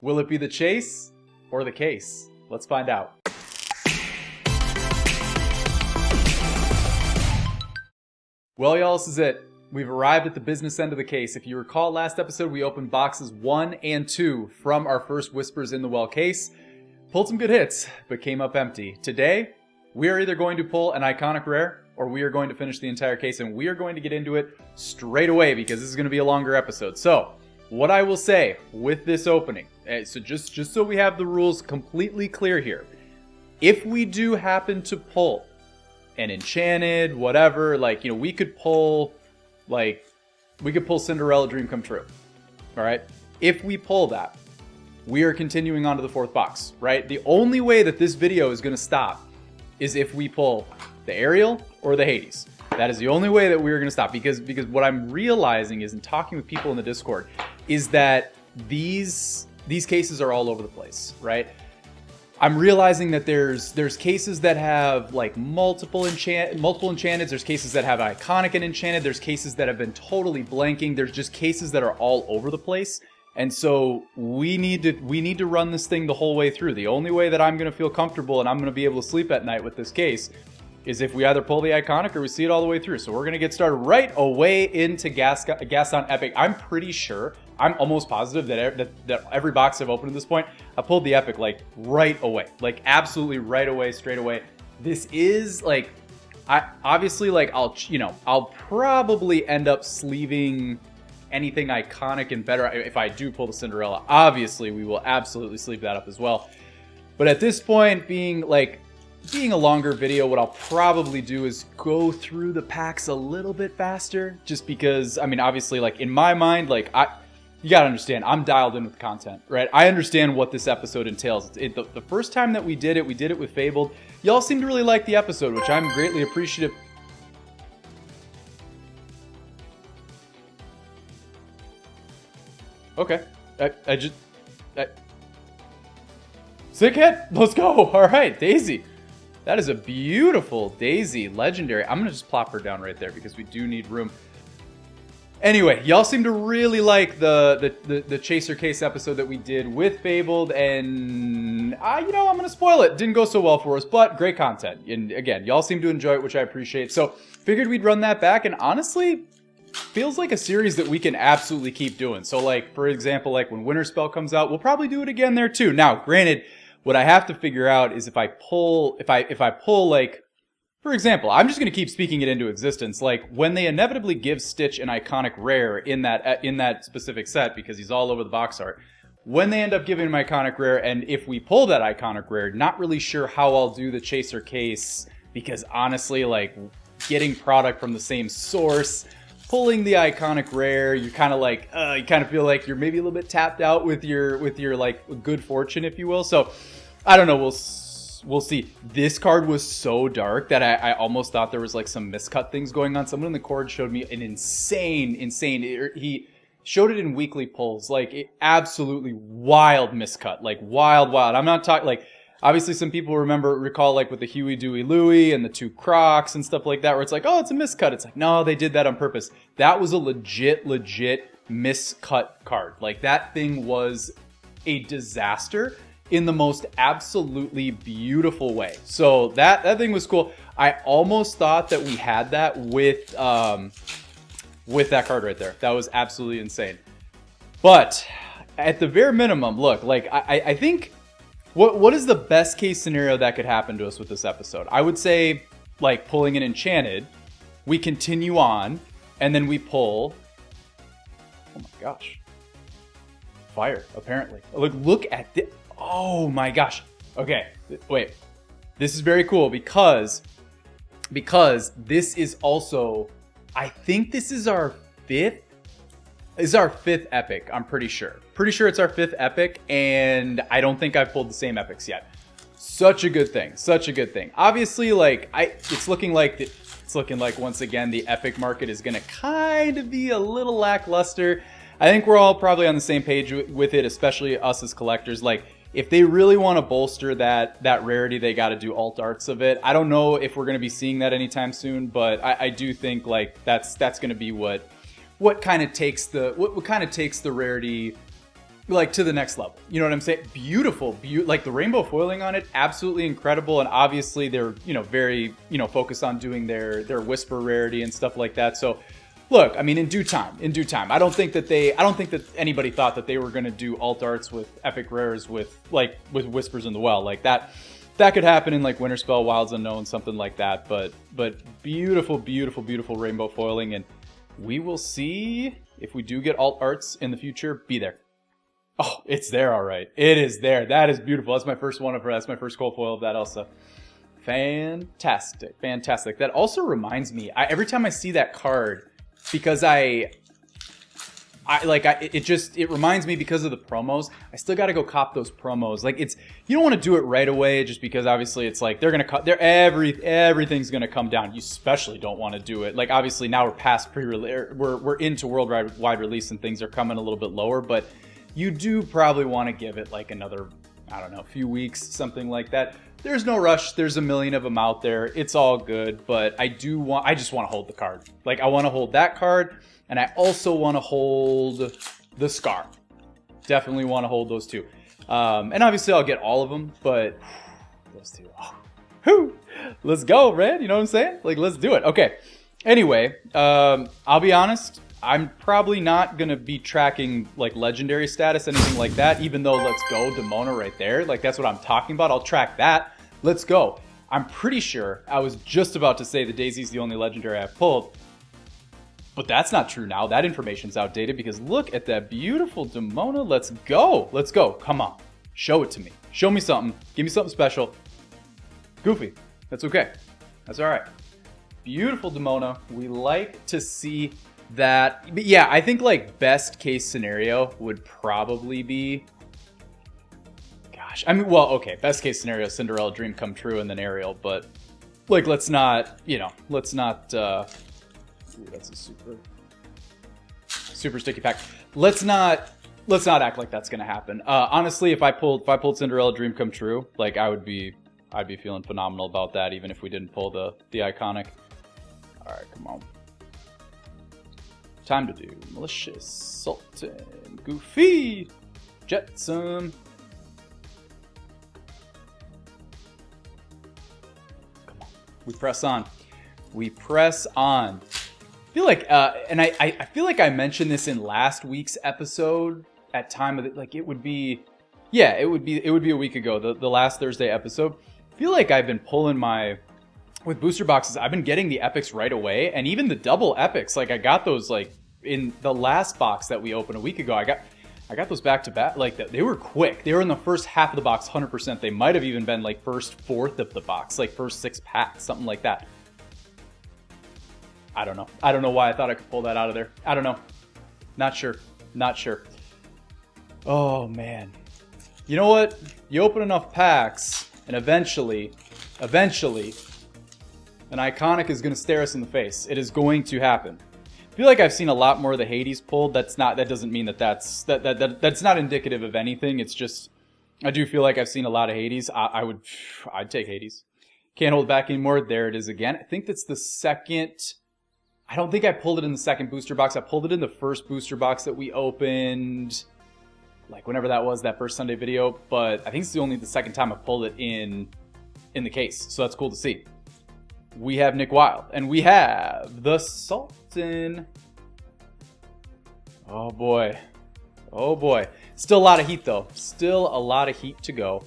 Will it be the chase or the case? Let's find out. Well, y'all, this is it. We've arrived at the business end of the case. If you recall last episode, we opened boxes 1 and 2 from our first Whispers in the Well case. Pulled some good hits, but came up empty. Today, we are either going to pull an iconic rare, or we are going to finish the entire case, and we are going to get into it straight away because this is going to be a longer episode. So, what I will say with this opening, so just so we have the rules completely clear here, if we do happen to pull an enchanted, whatever, we could pull Cinderella Dream Come True. All right? If we pull that, we are continuing on to the fourth box, right? The only way that this video is going to stop is if we pull the Ariel or the Hades. That is the only way that we're going to stop, because what I'm realizing is, in talking with people in the Discord, is that these cases are all over the place, right? I'm realizing that there's cases that have like multiple enchanteds, there's cases that have iconic and enchanted, there's cases that have been totally blanking, there's just cases that are all over the place. And so we need to run this thing the whole way through. The only way that I'm going to feel comfortable and I'm going to be able to sleep at night with this case is if we either pull the iconic or we see it all the way through. So we're going to get started right away into Gaston Epic. I'm pretty sure, I'm almost positive that every box I've opened at this point, I pulled the Epic like right away. Like absolutely right away, straight away. This is like, I'll probably end up sleeving anything iconic and better if I do pull the Cinderella. Obviously, we will absolutely sleeve that up as well. But at this point, being a longer video, what I'll probably do is go through the packs a little bit faster, just because, I mean, obviously, like, in my mind, like, you gotta understand, I'm dialed in with the content, right? I understand what this episode entails. The first time that we did it with Fabled. Y'all seem to really like the episode, which I'm greatly appreciative. Okay, sick hit, let's go. All right, Daisy. That is a beautiful Daisy, legendary. I'm gonna just plop her down right there because we do need room. Anyway, y'all seem to really like the Chaser Case episode that we did with Fabled, and I'm gonna spoil it. Didn't go so well for us, but great content. And again, y'all seem to enjoy it, which I appreciate. So figured we'd run that back, and honestly, feels like a series that we can absolutely keep doing. So like, for example, like when Winter Spell comes out, we'll probably do it again there too. Now, granted, what I have to figure out is if I pull like, for example, I'm just going to keep speaking it into existence. Like when they inevitably give Stitch an iconic rare in that specific set, because he's all over the box art, when they end up giving him iconic rare, and if we pull that iconic rare, not really sure how I'll do the Chaser Case, because honestly, like getting product from the same source, pulling the iconic rare, you kind of feel like you're maybe a little bit tapped out with your like good fortune, if you will. So I don't know. We'll see. This card was so dark that I almost thought there was like some miscut things going on. Someone in the cord showed me an insane. He showed it in weekly pulls, like absolutely wild miscut, like wild. I'm not talking like. Obviously, some people recall like with the Huey, Dewey, Louie and the 2 Crocs and stuff like that, where it's like, oh, it's a miscut. It's like, no, they did that on purpose. That was a legit miscut card. Like that thing was a disaster in the most absolutely beautiful way. So that thing was cool. I almost thought that we had that with that card right there. That was absolutely insane. But at the bare minimum, look, like I think. What is the best case scenario that could happen to us with this episode? I would say, like, pulling an enchanted, we continue on, and then we pull... Oh my gosh. Fire, apparently. Look at this. Oh my gosh. Okay, wait. This is very cool because this is also... I think this is our fifth epic, I'm pretty sure. Pretty sure it's our 5th epic, and I don't think I've pulled the same epics yet. Such a good thing. Obviously, like it's looking like once again the epic market is gonna kind of be a little lackluster. I think we're all probably on the same page with it, especially us as collectors. Like if they really want to bolster that rarity, they got to do alt arts of it. I don't know if we're gonna be seeing that anytime soon, but I do think like that's gonna be what kind of takes the rarity like to the next level. You know what I'm saying? Beautiful, like the rainbow foiling on it, absolutely incredible. And obviously they're, you know, very, you know, focused on doing their whisper rarity and stuff like that. So look, I mean, in due time, I don't think that anybody thought that they were going to do alt arts with epic rares with whispers in the well. Like that could happen in like Winter Spell, Wilds Unknown, something like that. But beautiful, beautiful, beautiful rainbow foiling. And we will see if we do get alt arts in the future. Be there. Oh, it's there, all right. It is there. That is beautiful. That's my first one of her. That's my first cold foil of that also. Fantastic. Fantastic. That also reminds me, every time I see that card, because it reminds me because of the promos, I still got to go cop those promos. Like you don't want to do it right away just because obviously it's like everything's going to come down. You especially don't want to do it. Like obviously now we're past pre-release, we're into worldwide release and things are coming a little bit lower, but you do probably want to give it like another, I don't know, few weeks, something like that. There's no rush. There's a million of them out there. It's all good, but I just want to hold the card. Like I want to hold that card, and I also want to hold the Scar. Definitely want to hold those two. And obviously I'll get all of them, but those two. Oh, let's go, Red. You know what I'm saying? Like, let's do it. Okay. Anyway, I'll be honest. I'm probably not going to be tracking like legendary status, anything like that, even though let's go Demona right there. Like that's what I'm talking about. I'll track that. Let's go. I'm pretty sure I was just about to say the Daisy's the only legendary I've pulled, but that's not true now. That information's outdated because look at that beautiful Demona. Let's go. Let's go. Come on. Show it to me. Show me something. Give me something special. Goofy. That's okay. That's all right. Beautiful Demona. We like to see that. But yeah, I think like best case scenario would probably be, gosh, I mean, well, okay, best case scenario, Cinderella Dream come true and then Ariel, but like let's not, that's a super sticky pack. Let's not act like that's gonna happen. Honestly, if I pulled Cinderella Dream come true, like I'd be feeling phenomenal about that, even if we didn't pull the iconic. All right, come on. Time to do Malicious, Sultan, Goofy, Jetsam. Come on. We press on. We press on. I feel like, and I feel like I mentioned this in last week's episode at time of it. Like it would be a week ago, the last Thursday episode. I feel like I've been pulling with booster boxes, I've been getting the epics right away, and even the double epics. Like I got those like in the last box that we opened a week ago. I got those back to back. Like they were quick. They were in the first half of the box, 100%. They might have even been like first fourth of the box, like first 6 packs, something like that. I don't know. I don't know why I thought I could pull that out of there. I don't know. Not sure. Oh man. You know what? You open enough packs, and eventually, an iconic is going to stare us in the face. It is going to happen. I feel like I've seen a lot more of the Hades pulled. That doesn't mean that's not indicative of anything. It's just, I do feel like I've seen a lot of Hades. I'd take Hades. Can't hold back anymore. There it is again. I think that's the second. I don't think I pulled it in the second booster box. I pulled it in the first booster box that we opened, like whenever that was, that first Sunday video. But I think it's only the second time I pulled it in the case. So that's cool to see. We have Nick Wilde, and we have the Sultan. Oh boy. Still a lot of heat though. Still a lot of heat to go.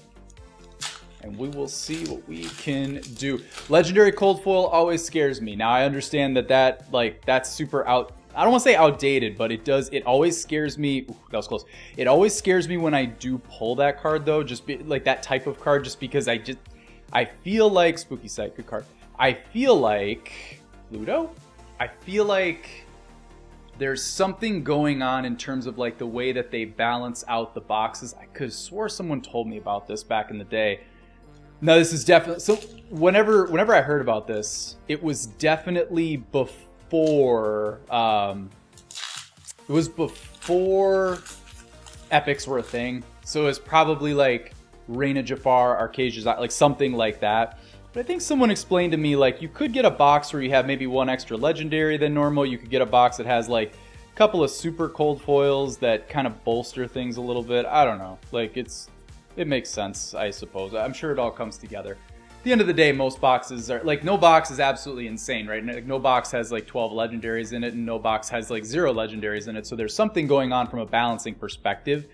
And we will see what we can do. Legendary cold foil always scares me. Now I understand that's super out. I don't want to say outdated, but it always scares me. Ooh, that was close. It always scares me when I do pull that card though, like that type of card, just because I feel like Spooky Sight, good card. I feel like Ludo. I feel like there's something going on in terms of like the way that they balance out the boxes. I could have swore someone told me about this back in the day. No, this is definitely, so whenever I heard about this, it was definitely before epics were a thing. So it was probably like Reina Jafar, Arcasia's, like something like that. But I think someone explained to me, like, you could get a box where you have maybe one extra legendary than normal. You could get a box that has like a couple of super cold foils that kind of bolster things a little bit. I don't know. Like, it makes sense, I suppose. I'm sure it all comes together. At the end of the day, most boxes are, like, no box is absolutely insane, right? Like, no box has, like, 12 legendaries in it, and no box has, like, 0 legendaries in it. So there's something going on from a balancing perspective.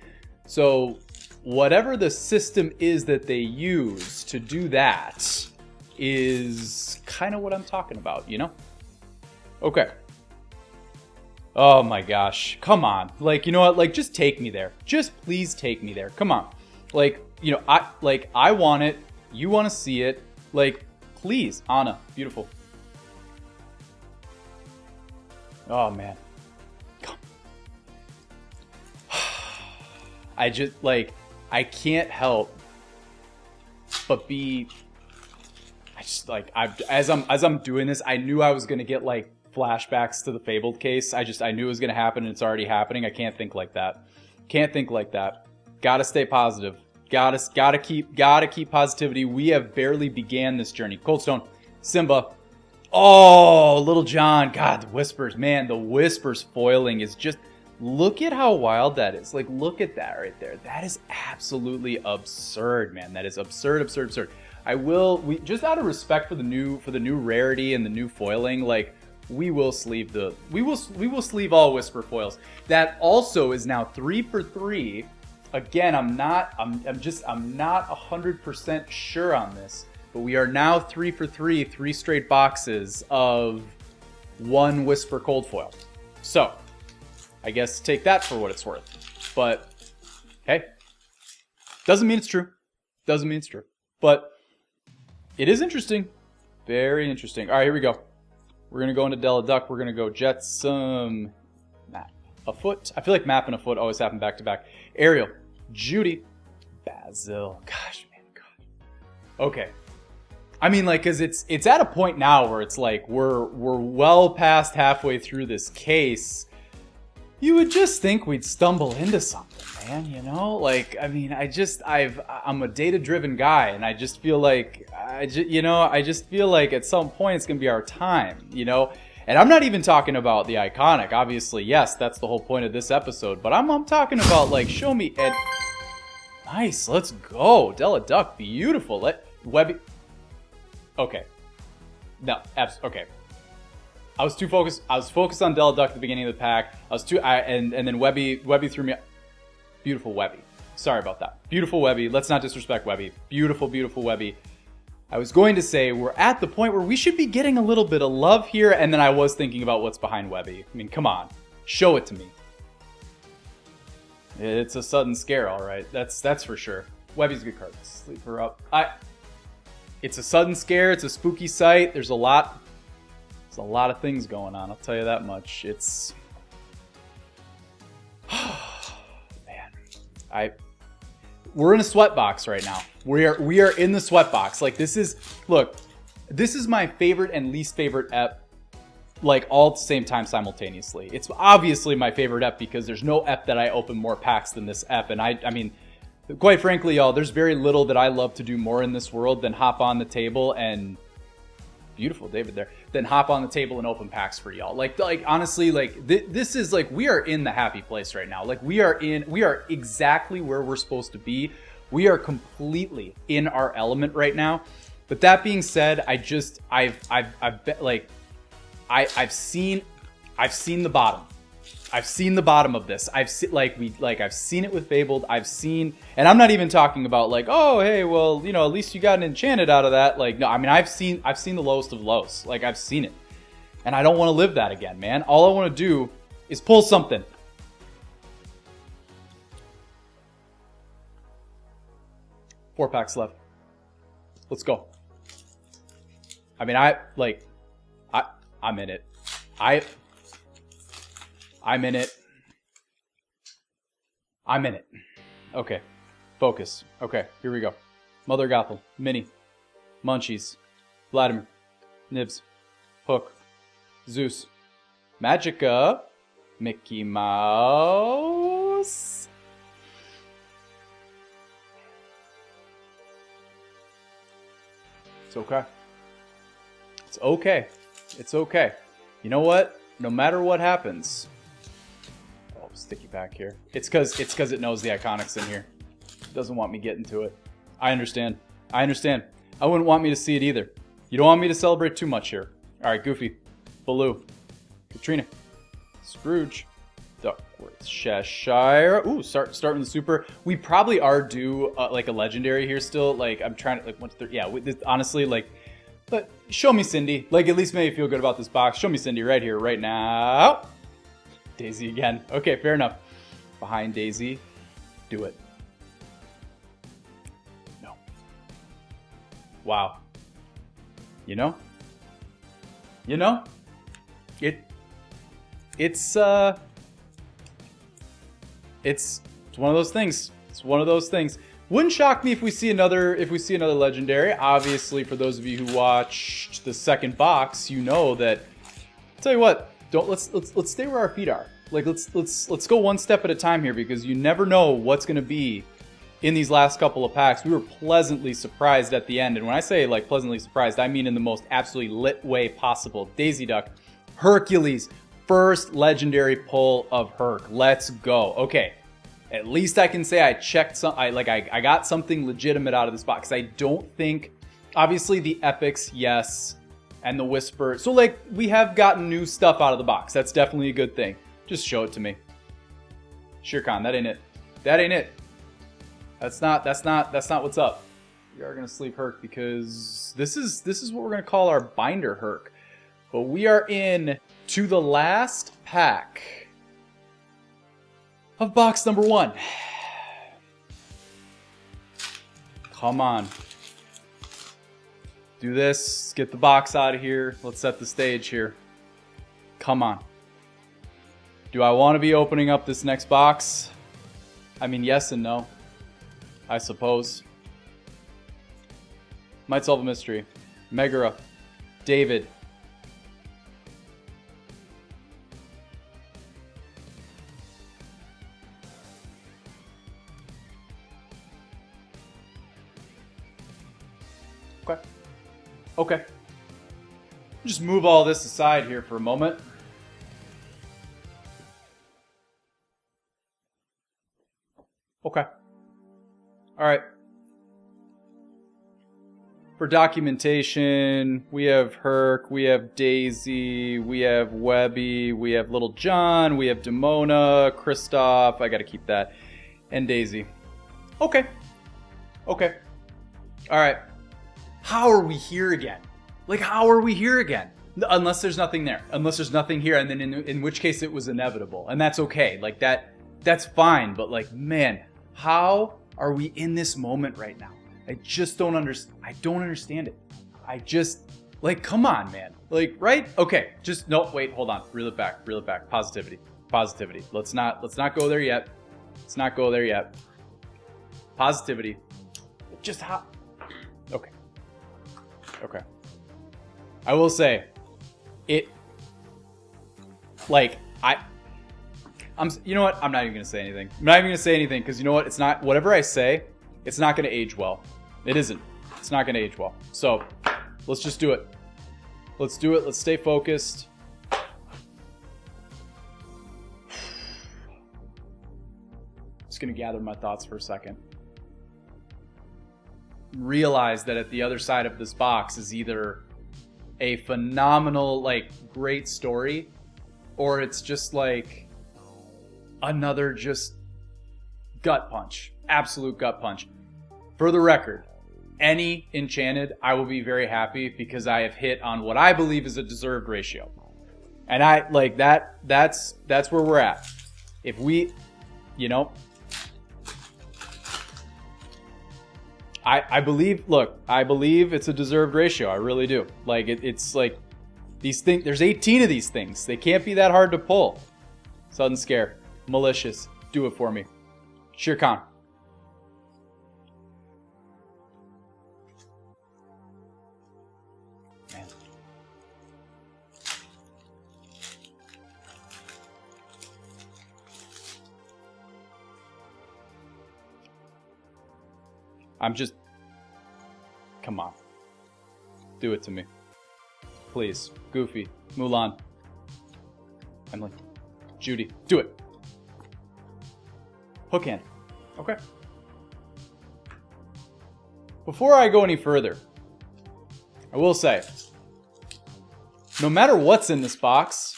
So whatever the system is that they use to do that is kind of what I'm talking about, you know? Okay. Oh my gosh. Come on. Like, you know what? Like, just take me there. Just please take me there. Come on. Like, you know, I want it. You want to see it. Like, please. Anna. Beautiful. Oh, man. I just, like, I can't help but be... I just, like, as I'm doing this, I knew I was going to get, like, flashbacks to the Fabled case. I knew it was going to happen, and it's already happening. I can't think like that. Can't think like that. Gotta stay positive. Gotta keep positivity. We have barely began this journey. Coldstone, Simba. Oh, Little John. God, the Whispers. Man, the Whispers foiling is just... Look at how wild that is. Like, look at that right there. That is absolutely absurd, man. That is absurd, absurd, absurd. We just out of respect for the new rarity and the new foiling, like, we will sleeve all Whisper foils. That also is now 3 for 3. Again, I'm not 100% sure on this, but we are now 3 for 3 straight boxes of 1 Whisper cold foil. So, I guess take that for what it's worth. But hey, doesn't mean it's true. Doesn't mean it's true. But it is interesting. Very interesting. All right, here we go. We're going to go into Deladuck. We're going to go Jetsam. Map a foot. I feel like Map and a foot always happen back to back. Ariel. Judy. Basil. Gosh, man. God. Okay. I mean, like, because it's at a point now where it's like we're well past halfway through this case. You would just think we'd stumble into something, man, you know? Like, I mean, I'm a data-driven guy, and I just feel like, I just feel like at some point it's going to be our time, you know? And I'm not even talking about the iconic. Obviously, yes, that's the whole point of this episode, but I'm talking about, like, show me, and nice, let's go. Deladuck, beautiful. Webby, okay. No, okay. I was too focused. I was focused on Deladuck at the beginning of the pack. And then Webby threw me. Beautiful Webby. Sorry about that. Beautiful Webby. Let's not disrespect Webby. Beautiful, beautiful Webby. I was going to say we're at the point where we should be getting a little bit of love here, and then I was thinking about what's behind Webby. I mean, come on, show it to me. It's a sudden scare, all right. That's for sure. Webby's a good card. Sleep her up. It's a sudden scare. It's a spooky sight. There's a lot of things going on, I'll tell you that much. It's... man. We're in a sweatbox right now. We are in the sweatbox. Like, this is my favorite and least favorite ep, like, all at the same time simultaneously. It's obviously my favorite ep because there's no ep that I open more packs than this ep. And I mean, quite frankly, y'all, there's very little that I love to do more in this world than hop on the table and... Beautiful, David there. Then hop on the table and open packs for y'all. Like honestly, like this is like we are in the happy place right now. Like we are exactly where we're supposed to be. We are completely in our element right now. But that being said, I've seen the bottom. I've seen the bottom of this. I've seen it with Fabled. And I'm not even talking about like, oh, hey, well, you know, at least you got an enchanted out of that. Like, no, I mean, I've seen the lowest of lows. Like, I've seen it, and I don't want to live that again, man. All I want to do is pull something. Four packs left. Let's go. I mean, I'm in it. I'm in it. I'm in it. Okay. Focus. Okay, here we go. Mother Gothel, Minnie, Munchies, Vladimir, Nibs, Hook, Zeus, Magica, Mickey Mouse. It's okay. It's okay. It's okay. You know what? No matter what happens, sticky pack here. It's because it knows the Iconics in here. It doesn't want me getting to it. I understand. I understand. I wouldn't want me to see it either. You don't want me to celebrate too much here. All right, Goofy, Baloo, Katrina, Scrooge, Duckworth, Cheshire. Ooh, starting the super. We probably are due like a legendary here still. Like I'm trying to like 1 to 3. Yeah, honestly, like, but show me Cindy. Like at least make me feel good about this box. Show me Cindy right here, right now. Daisy again. Okay, fair enough. Behind Daisy, do it. No. Wow. You know, it's one of those things. It's one of those things. Wouldn't shock me if we see another legendary. Obviously, for those of you who watched the second box, you know that. I'll tell you what, let's stay where our feet are. Like let's go one step at a time here, because you never know what's gonna be in these last couple of packs. We were pleasantly surprised at the end. And when I say like pleasantly surprised, I mean in the most absolutely lit way possible. Daisy Duck, Hercules, first legendary pull of Herc. Let's go. Okay. At least I can say I checked I got something legitimate out of this box. I don't think, obviously the epics, yes, and the whisper. So like we have gotten new stuff out of the box. That's definitely a good thing. Just show it to me. Shere Khan, that ain't it. That ain't it. That's not what's up. We are gonna sleeve Herc because this is what we're gonna call our binder Herc. But we are in to the last pack of box number 1. Come on. Do this. Let's get the box out of here. Let's set the stage here. Come on. Do I want to be opening up this next box? I mean, yes and no. I suppose. Might solve a mystery. Megara. David. Okay. Okay. Just move all this aside here for a moment. Okay. All right. For documentation, we have Herc, we have Daisy, we have Webby, we have Little John, we have Demona, Kristoff, I gotta keep that, and Daisy. Okay. Okay. All right. How are we here again? Like, how are we here again? Unless there's nothing there. Unless there's nothing here, and then in which case it was inevitable. And that's okay. Like, that's fine. But, like, man, how are we in this moment right now? I just don't understand. I don't understand it. I just, like, come on, man. Like, right? Okay. Just, no, wait, hold on. Reel it back. Reel it back. Positivity. Positivity. Let's not go there yet. Let's not go there yet. Positivity. Just how... Okay. Okay. I will say, it, like, you know what? I'm not even going to say anything. I'm not even going to say anything because you know what? It's not, whatever I say, it's not going to age well. It isn't. It's not going to age well. So, let's just do it. Let's do it. Let's stay focused. Just going to gather my thoughts for a second. Realize that at the other side of this box is either a phenomenal, like, great story, or it's just like another just gut punch. Absolute gut punch. For the record, any Enchanted, I will be very happy because I have hit on what I believe is a deserved ratio. And I, like, that's where we're at. If we, you know, I believe, look, I believe it's a deserved ratio. I really do. Like, it's like, these things, there's 18 of these things. They can't be that hard to pull. Sudden Scare. Malicious. Do it for me. Shere Khan. Man. I'm just... Come on. Do it to me. Please. Goofy. Mulan. Emily. Judy. Do it. Hook hand. Okay. Before I go any further, I will say, no matter what's in this box,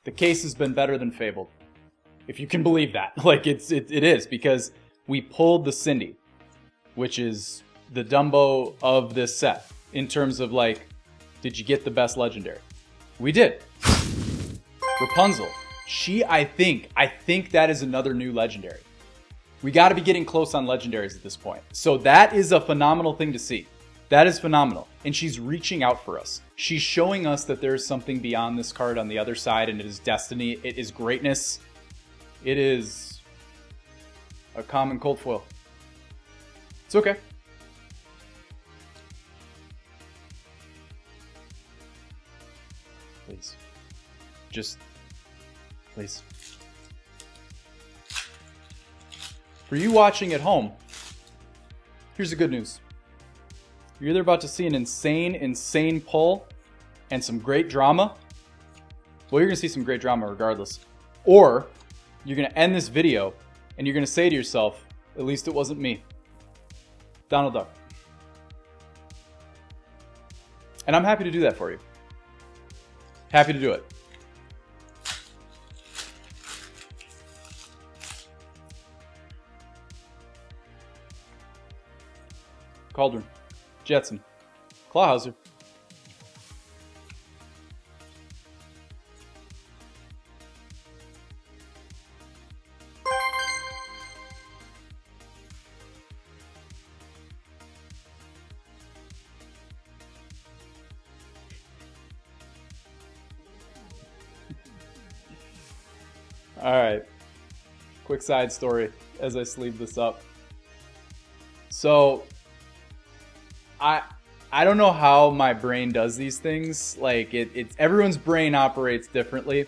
the case has been better than Fabled. If you can believe that. Like, it is, because we pulled the Cindy, which is the Dumbo of this set, in terms of, like, did you get the best legendary? We did. Rapunzel. I think that is another new legendary. We got to be getting close on legendaries at this point. So that is a phenomenal thing to see. That is phenomenal. And she's reaching out for us. She's showing us that there is something beyond this card on the other side, and it is destiny. It is greatness. It is a common cold foil. It's okay. Please. Just, please. For you watching at home, here's the good news. You're either about to see an insane pull and some great drama. Well, you're going to see some great drama regardless. Or you're going to end this video and you're going to say to yourself, at least it wasn't me. Donald Duck. And I'm happy to do that for you. Happy to do it. Cauldron. Jetson. Clawhauser. All right. Quick side story as I sleeve this up. So I don't know how my brain does these things. Like it's everyone's brain operates differently.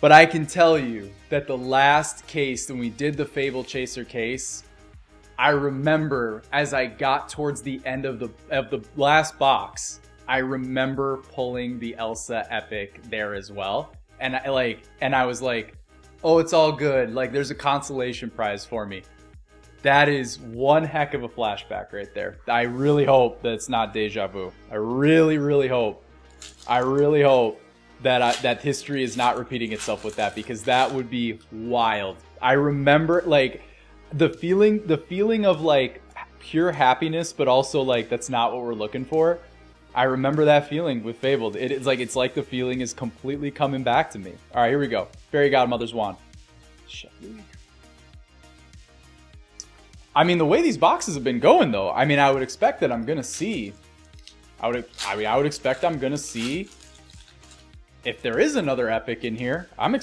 But I can tell you that the last case when we did the Fable Chaser case, I remember as I got towards the end of the last box, I remember pulling the Elsa Epic there as well. And I was like, oh, it's all good. Like there's a consolation prize for me. That is one heck of a flashback right there. I really hope that it's not deja vu. I really, really hope. I really hope that that history is not repeating itself with that, because that would be wild. I remember like the feeling of like pure happiness, but also like that's not what we're looking for. I remember that feeling with Fabled. It's like the feeling is completely coming back to me. All right, here we go. Fairy Godmother's Wand. I mean, the way these boxes have been going, though, I mean, I would expect that I'm gonna see. I would expect I'm gonna see if there is another epic in here. I would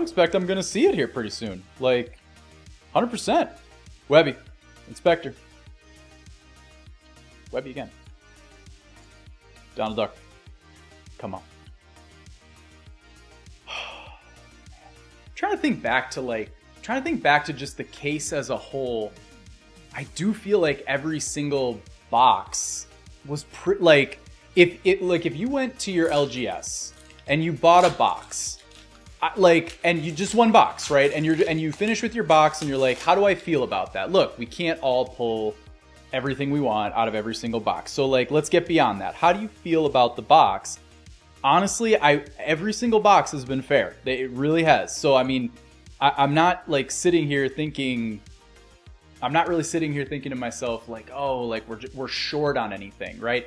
expect I'm gonna see it here pretty soon, like 100%. Webby, Inspector, Webby again. Donald Duck, come on. Trying to think back to just the case as a whole. I do feel like every single box was like if you went to your LGS and you bought a box, and you just one box, right? And you finish with your box and you're like, how do I feel about that? Look, we can't all pull everything we want out of every single box. So like, let's get beyond that. How do you feel about the box? Honestly, every single box has been fair. It really has. So I mean, I'm not like sitting here thinking. I'm not really sitting here thinking to myself like, oh, like we're short on anything, right?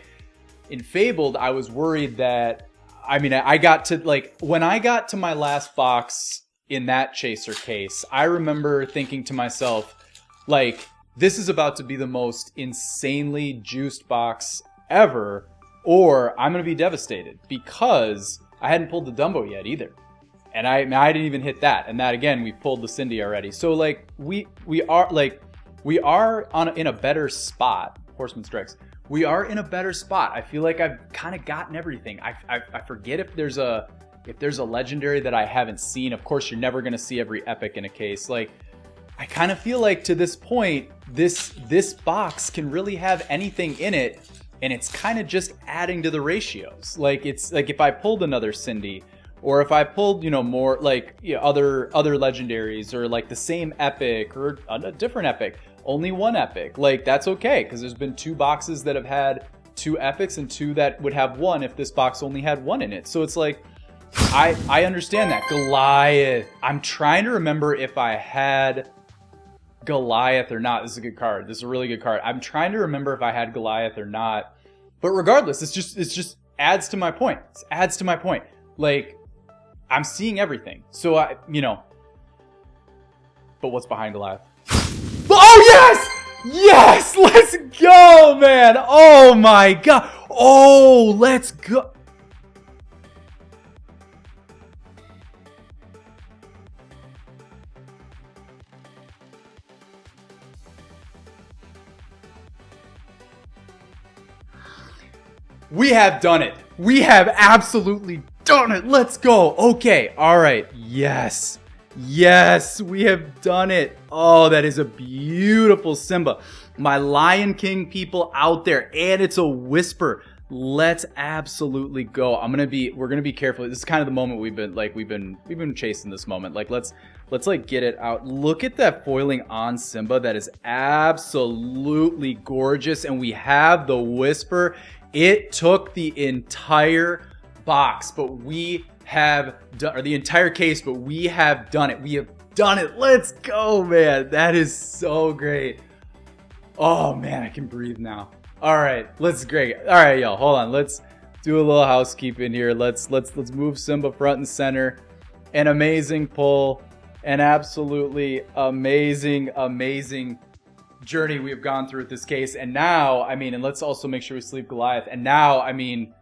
In Fabled, I was worried that, I mean, I got to like, when I got to my last box in that Chaser case, I remember thinking to myself, like, this is about to be the most insanely juiced box ever, or I'm going to be devastated, because I hadn't pulled the Dumbo yet either. And I didn't even hit that. And that, again, we pulled the Cindy already. So like, we are in a better spot. Horseman Strikes. We are in a better spot. I feel like I've kind of gotten everything. I forget if there's a legendary that I haven't seen. Of course, you're never going to see every epic in a case. Like, I kind of feel like to this point, this box can really have anything in it, and it's kind of just adding to the ratios. Like, it's like if I pulled another Cindy, or if I pulled, you know, more like, you know, other legendaries, or like the same epic or a different epic, only one epic, like that's okay, because there's been 2 boxes that have had 2 epics and 2 that would have 1 if this box only had 1 in it. So it's like, I understand that. Goliath. I'm trying to remember if I had Goliath or not. This is a good card. This is a really good card. I'm trying to remember if I had Goliath or not. But regardless, it's just adds to my point. It adds to my point. Like, I'm seeing everything. So you know. But what's behind Goliath? Oh yes! Yes! Let's go, man! Oh my god! Oh, let's go! We have done it. We have absolutely done it. Let's go. Okay. All right. Yes. Yes, we have done it. Oh, that is a beautiful Simba. My Lion King people out there, and it's a whisper. Let's absolutely go. We're gonna be careful. This is kind of the moment we've been chasing this moment. Like let's like get it out. Look at that foiling on Simba. That is absolutely gorgeous. And we have the whisper. It took the entire box, but we have done, or the entire case, but we have done it. We have done it. Let's go, man. That is so great. Oh man, I can breathe now. All right, great. All right, y'all, hold on. Let's do a little housekeeping here. Let's move Simba front and center. An amazing pull, an absolutely amazing journey we have gone through with this case. And now, I mean, and let's also make sure we sleep Goliath. And now, I mean,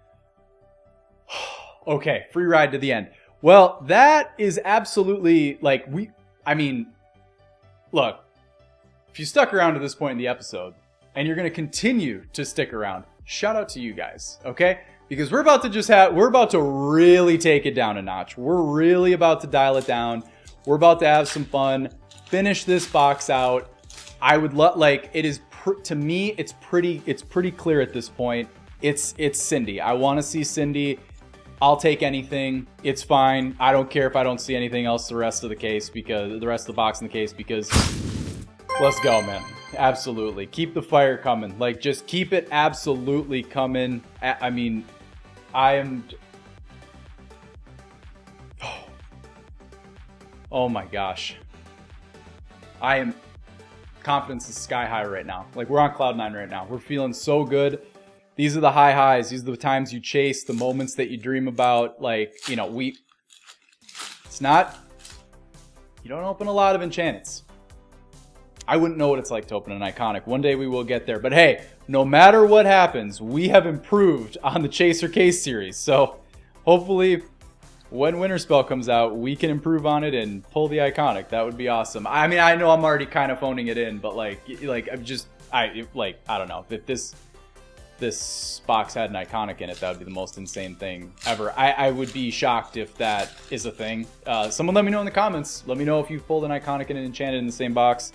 okay, free ride to the end. Well, that is absolutely like look, if you stuck around to this point in the episode and you're going to continue to stick around, shout out to you guys, okay? Because we're about to really take it down a notch. We're really about to dial it down. We're about to have some fun, finish this box out. I would to me, it's pretty clear at this point. It's Cindy. I want to see Cindy. I'll take anything. It's fine. I don't care if I don't see anything else the rest of the case, because the rest of the box in the case, because let's go, man. Absolutely. Keep the fire coming. Like, just keep it absolutely coming. I mean, I am... Oh my gosh. I am... Confidence is sky high right now. Like, we're on cloud 9 right now. We're feeling so good. These are the high highs. These are the times you chase, the moments that you dream about. Like, you know, it's not... You don't open a lot of enchantments. I wouldn't know what it's like to open an iconic. One day we will get there. But hey, no matter what happens, we have improved on the Chaser Case series. So hopefully when Winter Spell comes out, we can improve on it and pull the iconic. That would be awesome. I mean, I know I'm already kind of phoning it in, but I don't know. If this box had an iconic in it, that would be the most insane thing ever. I would be shocked if that is a thing. Someone let me know in the comments. Let me know if you've pulled an iconic and an enchanted in the same box.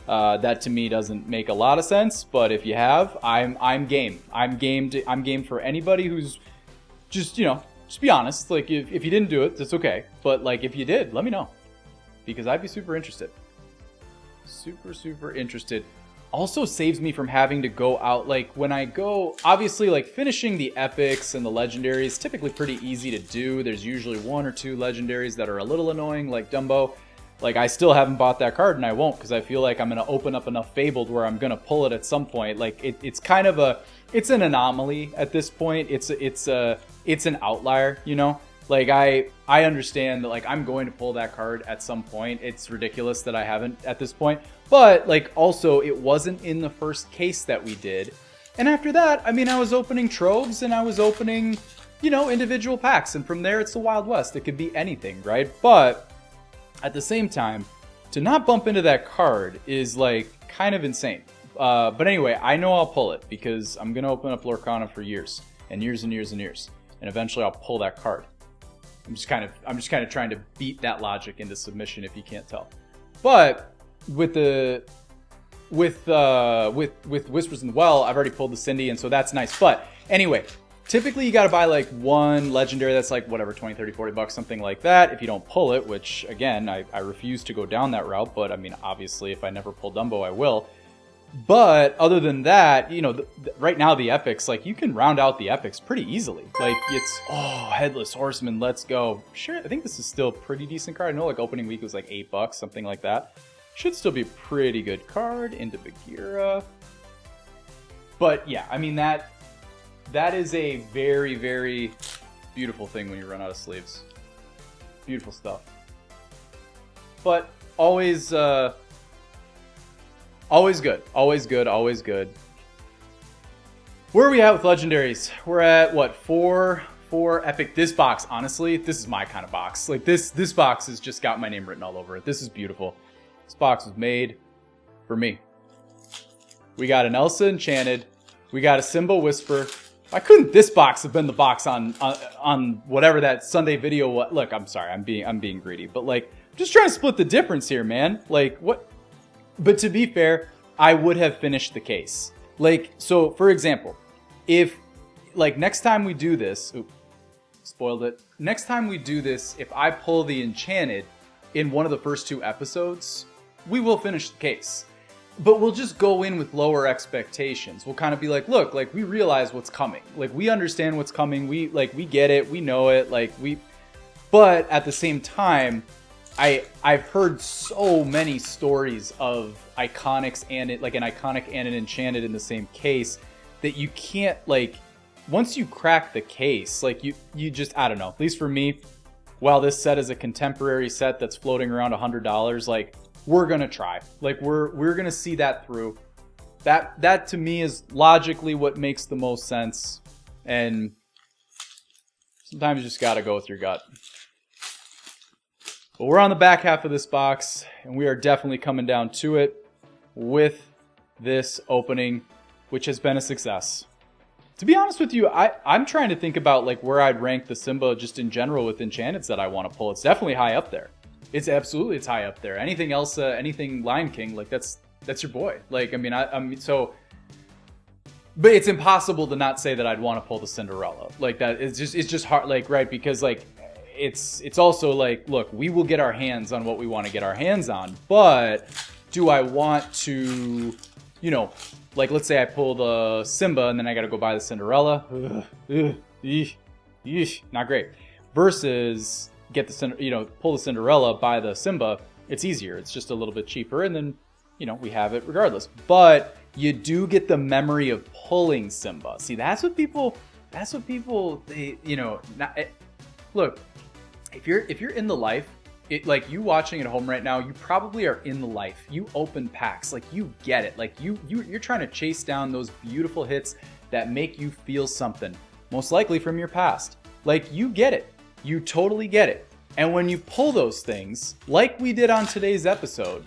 That to me doesn't make a lot of sense, but if you have, I'm game. I'm game for anybody who's just, you know, just be honest. Like, if you didn't do it, that's okay. But like, if you did, let me know, because I'd be super interested. Super interested. Also saves me from having to go out, like when I go, obviously, like finishing the epics and the legendaries is typically pretty easy to do. There's usually 1 or 2 legendaries that are a little annoying, like Dumbo. Like, I still haven't bought that card, and I won't, because I feel like I'm going to open up enough Fabled where I'm going to pull it at some point. Like, it's kind of it's an anomaly at this point. It's an outlier, you know? Like, I understand that, like, I'm going to pull that card at some point. It's ridiculous that I haven't at this point. But, like, also, it wasn't in the first case that we did. And after that, I mean, I was opening Troves, and I was opening, you know, individual packs. And from there, it's the Wild West. It could be anything, right? But at the same time, to not bump into that card is, like, kind of insane. But anyway, I know I'll pull it, because I'm going to open up Lorcana for years. And years and years and years. And eventually I'll pull that card. I'm just kind of trying to beat that logic into submission, if you can't tell. But with Whispers in the Well, I've already pulled the Cindy, and so that's nice. But anyway, Typically, you got to buy like one legendary that's like whatever, 20, 30, 40 bucks, something like that. If you don't pull it, which again, I refuse to go down that route. But I mean, obviously, if I never pull Dumbo, I will. But other than that, you know, right now the epics, like you can round out the epics pretty easily. Like it's, oh, Headless Horseman, let's go. Sure, I think this is still a pretty decent card. I know like opening week was like $8, something like that. Should still be a pretty good card. Into Bagheera. But yeah, I mean that is a very, very beautiful thing when you run out of sleeves. Beautiful stuff. But always good. Always good. Always good. Where are we at with legendaries? We're at what, four epic. This box, honestly, this is my kind of box. Like this box has just got my name written all over it. This is beautiful. This box was made for me. We got an Elsa Enchanted. We got a Simba Whisper. Why couldn't this box have been the box on whatever that Sunday video was? Look, I'm sorry, I'm being greedy, but like, I'm just trying to split the difference here, man. Like what? But to be fair, I would have finished the case. Like, so for example, if like next time we do this, spoiled it. Next time we do this, if I pull the Enchanted in one of the first 2 episodes, we will finish the case. But we'll just go in with lower expectations. We'll kind of be like, look, like we realize what's coming. Like we understand what's coming. We get it. We know it. But at the same time, I've heard so many stories of iconics and an iconic and an Enchanted in the same case that you can't, like, once you crack the case, like you just, I don't know, at least for me, while this set is a contemporary set that's floating around $100, like, we're gonna try. Like we're gonna see that through. That to me is logically what makes the most sense. And sometimes you just gotta go with your gut. But we're on the back half of this box, and we are definitely coming down to it with this opening, which has been a success. To be honest with you, I'm trying to think about like where I'd rank the Simba just in general with Enchanteds that I want to pull. It's definitely high up there. It's high up there. Anything else, anything Lion King, like that's your boy. Like, I mean, I'm so, but it's impossible to not say that I'd want to pull the Cinderella. Like that, it's just hard, like, right? Because like, it's also like, look, we will get our hands on what we want to get our hands on, but do I want to, you know, like let's say I pull the Simba and then I got to go buy the Cinderella. Not great. Versus get the, you know, pull the Cinderella, buy the Simba. It's easier. It's just a little bit cheaper, and then, you know, we have it regardless. But you do get the memory of pulling Simba. See, that's what people, they, you know, look, if you're in the life, like you watching at home right now, you probably are in the life. You open packs, like you get it. Like you're trying to chase down those beautiful hits that make you feel something, most likely from your past. Like you get it. You totally get it. And when you pull those things, like we did on today's episode,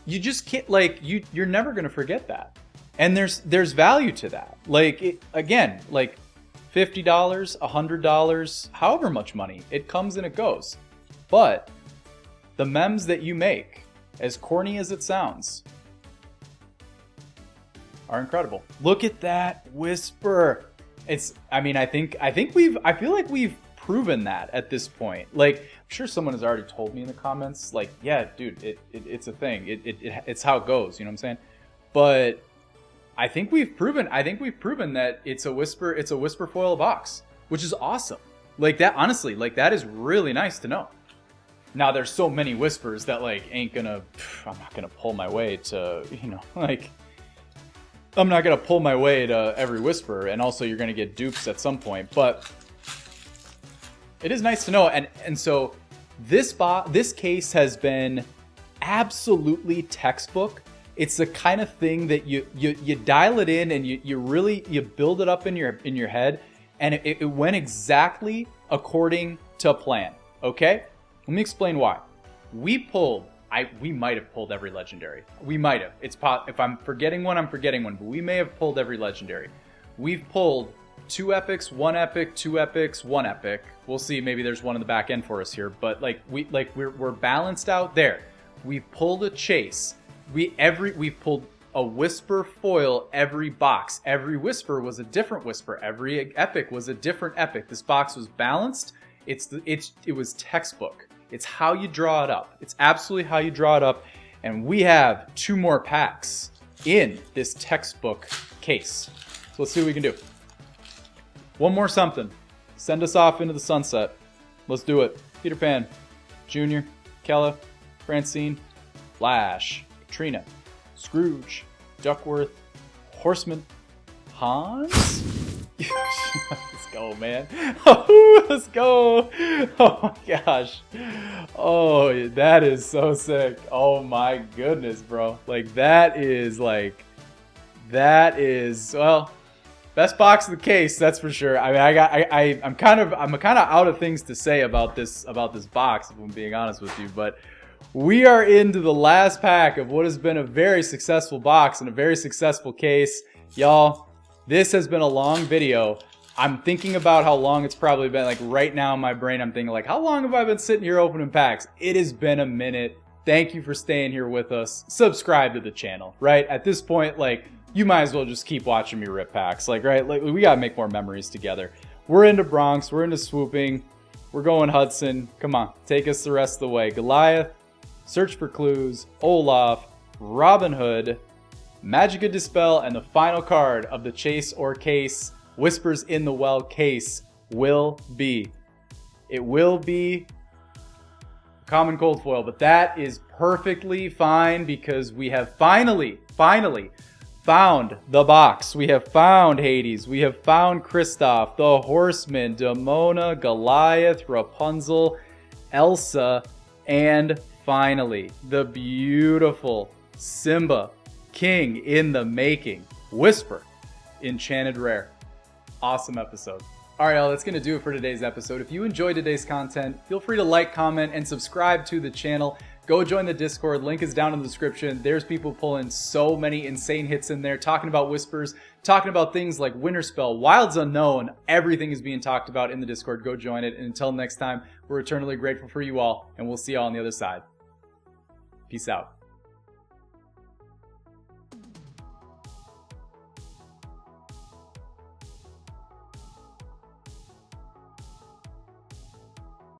you just can't, like, you're never going to forget that. And there's value to that. Like, again, like $50, $100, however much money, it comes and it goes. But the memes that you make, as corny as it sounds, are incredible. Look at that Whisper. I feel like we've proven that at this point. Like, I'm sure someone has already told me in the comments, like, yeah, dude, it's a thing. It's how it goes, you know what I'm saying? But I think we've proven that it's a Whisper foil box, which is awesome. Like that, honestly, like that is really nice to know. Now there's so many Whispers that like I'm not gonna pull my way to, you know, like, I'm not going to pull my way to every Whisper, and also you're going to get dupes at some point, but it is nice to know. And so this case has been absolutely textbook. It's the kind of thing that you dial it in and you really build it up in your head, and it went exactly according to plan. Okay? Let me explain why. We might have pulled every legendary. We might have. If I'm forgetting one, I'm forgetting one. But we may have pulled every legendary. We've pulled 2 epics, 1 epic, 2 epics, 1 epic. We'll see. Maybe there's one in the back end for us here. But we're balanced out there. We've pulled a chase. We've pulled a Whisper foil every box. Every Whisper was a different Whisper. Every epic was a different epic. This box was balanced. It was textbook. It's how you draw it up. It's absolutely how you draw it up. And we have 2 more packs in this textbook case. So let's see what we can do. One more something. Send us off into the sunset. Let's do it. Peter Pan, Junior, Kella, Francine, Flash, Katrina, Scrooge, Duckworth, Horseman, Hans? Let's go, man. Oh, let's go. Oh my gosh. Oh, that is so sick. Oh my goodness, bro. Like that is well, best box of the case, that's for sure. I mean, I'm kind of out of things to say about this box, if I'm being honest with you, but we are into the last pack of what has been a very successful box and a very successful case. Y'all, this has been a long video. I'm thinking about how long it's probably been. Like right now in my brain, I'm thinking like, how long have I been sitting here opening packs? It has been a minute. Thank you for staying here with us. Subscribe to the channel, right? At this point, like, you might as well just keep watching me rip packs. Like, right? Like, we gotta make more memories together. We're into Bronx. We're into swooping. We're going Hudson. Come on, take us the rest of the way. Goliath, Search for Clues, Olaf, Robin Hood, Magica Dispel, and the final card of the Chase or Case Whispers in the Well case will be. It will be common cold foil, but that is perfectly fine because we have finally found the box. We have found Hades. We have found Kristoff, the Horseman, Demona, Goliath, Rapunzel, Elsa, and finally the beautiful Simba, King in the Making, Whisper, Enchanted Rare. Awesome episode. All right, y'all, that's going to do it for today's episode. If you enjoyed today's content, feel free to like, comment, and subscribe to the channel. Go join the Discord. Link is down in the description. There's people pulling so many insane hits in there, talking about Whispers, talking about things like Winter Spell, Wilds Unknown. Everything is being talked about in the Discord. Go join it. And until next time, we're eternally grateful for you all, and we'll see y'all on the other side. Peace out.